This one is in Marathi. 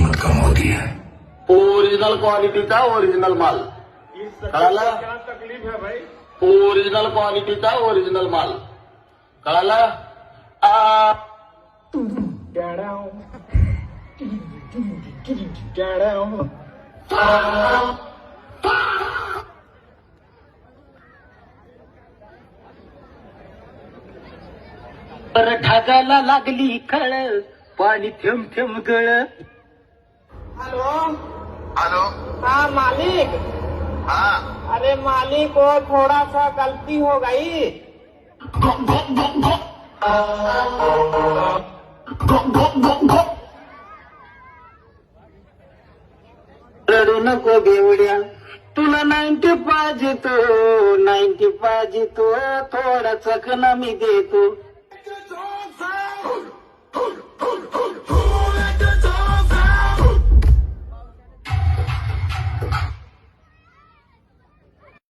कीमत कम होती है। ओरिजिनल क्वालिटीचा ओरिजिनल माल कळाला? क्या तकलीफ है भाई? ओरिजिनल क्वालिटीचा ओरिजिनल माल कळाला? आ पर ढगाला लागली खळ पाणी थेंब थेंब गळ. Hello hello. हाँ मालिक। हाँ अरे मालिक वो थोड़ा सा गलती हो गई। रडू नको बेवड्या तुला 90 पाहिजे तो 90 पाहिजे तो थोडा चकना मी देतो